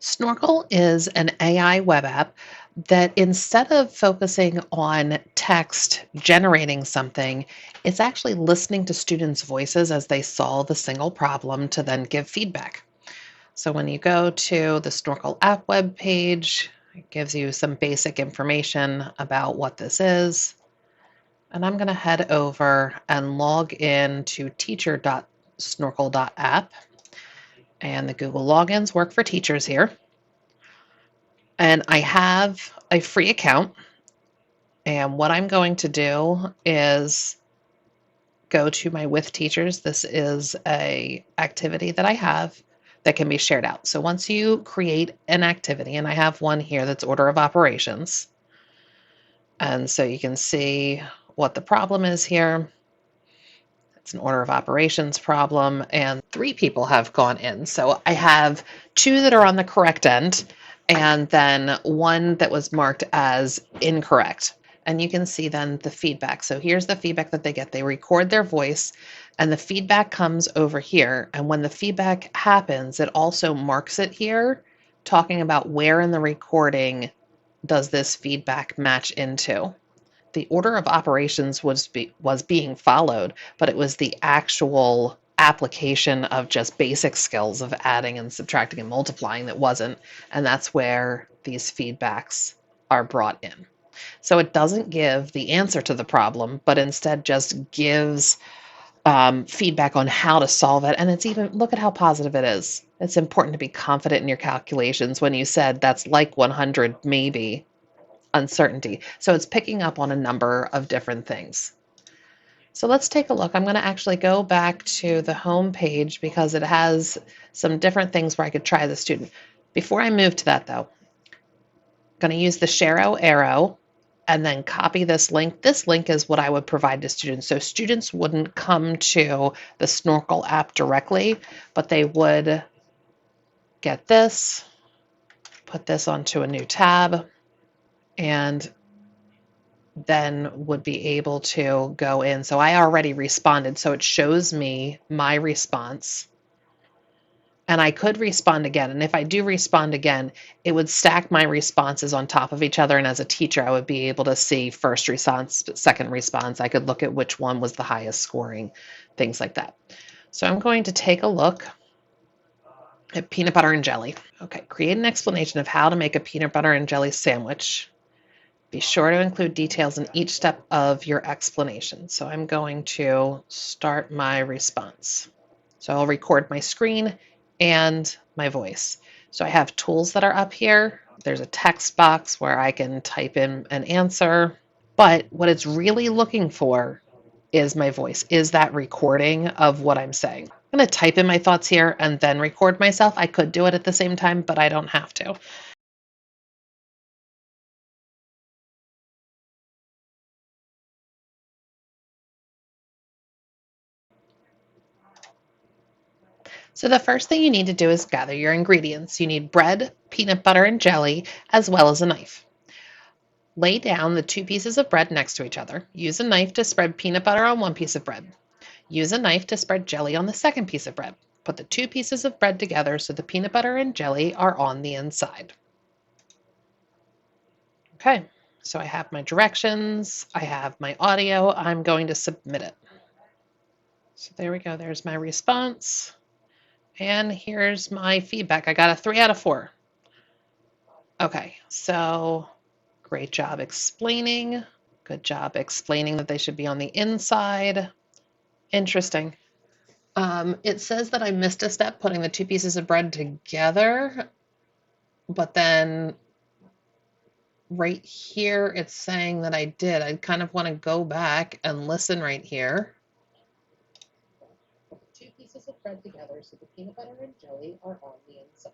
Snorkel is an AI web app that instead of focusing on text generating something, it's actually listening to students' voices as they solve a single problem to then give feedback. So when you go to the Snorkel app web page, it gives you some basic information about what this is. And I'm going to head over and log in to teacher.snorkel.app. And the Google logins work for teachers here. And I have a free account. And what I'm going to do is go to my with teachers. This is a activity that I have that can be shared out. So once you create an activity, and I have one here that's order of operations. And so you can see what the problem is here. It's an order of operations problem, and 3 people have gone in. So I have 2 that are on the correct end, and then 1 that was marked as incorrect. And you can see then the feedback. So here's the feedback that they get. They record their voice, and the feedback comes over here. And when the feedback happens, it also marks it here, talking about where in the recording does this feedback match into. The order of operations was being followed, but it was the actual application of just basic skills of adding and subtracting and multiplying that wasn't, and that's where these feedbacks are brought in. So it doesn't give the answer to the problem, but instead just gives feedback on how to solve it. And it's even, look at how positive it is. It's important to be confident in your calculations when you said that's like 100, maybe uncertainty. So it's picking up on a number of different things. So let's take a look. I'm going to actually go back to the home page because it has some different things where I could try the student. Before I move to that though, I'm going to use the share arrow and then copy this link. This link is what I would provide to students. So students wouldn't come to the Snorkel app directly, but they would get this, put this onto a new tab, and then would be able to go in. So I already responded, so it shows me my response. And I could respond again. And if I do respond again, it would stack my responses on top of each other. And as a teacher, I would be able to see first response, second response. I could look at which one was the highest scoring, things like that. So I'm going to take a look at peanut butter and jelly. Okay, create an explanation of how to make a peanut butter and jelly sandwich. Be sure to include details in each step of your explanation. So I'm going to start my response. So I'll record my screen and my voice. So I have tools that are up here. There's a text box where I can type in an answer. But what it's really looking for is my voice, is that recording of what I'm saying. I'm going to type in my thoughts here and then record myself. I could do it at the same time, but I don't have to. So the first thing you need to do is gather your ingredients. You need bread, peanut butter, and jelly, as well as a knife. Lay down the 2 pieces of bread next to each other. Use a knife to spread peanut butter on one piece of bread. Use a knife to spread jelly on the second piece of bread. Put the 2 pieces of bread together so the peanut butter and jelly are on the inside. Okay, so I have my directions, I have my audio, I'm going to submit it. So there we go, there's my response. And here's my feedback. I got a 3 out of 4. Okay, so great job explaining. Good job explaining that they should be on the inside. Interesting. It says that I missed a step putting the 2 pieces of bread together, but then right here it's saying that I did. I kind of want to go back and listen right here. 2 pieces of bread together so the peanut butter and jelly are on the inside.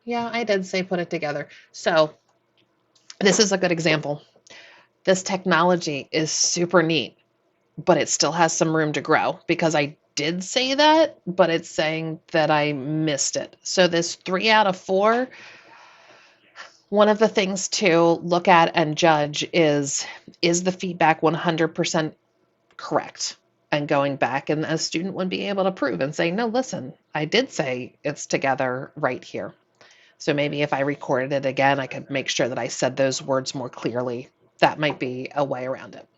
Yeah, I did say put it together. So this is a good example. This technology is super neat, but it still has some room to grow because I did say that, but it's saying that I missed it. So this 3 out of 4, one of the things to look at and judge is the feedback 100% correct? And going back, and a student would be able to prove and say, no, listen, I did say it's together right here. So maybe if I recorded it again, I could make sure that I said those words more clearly. That might be a way around it.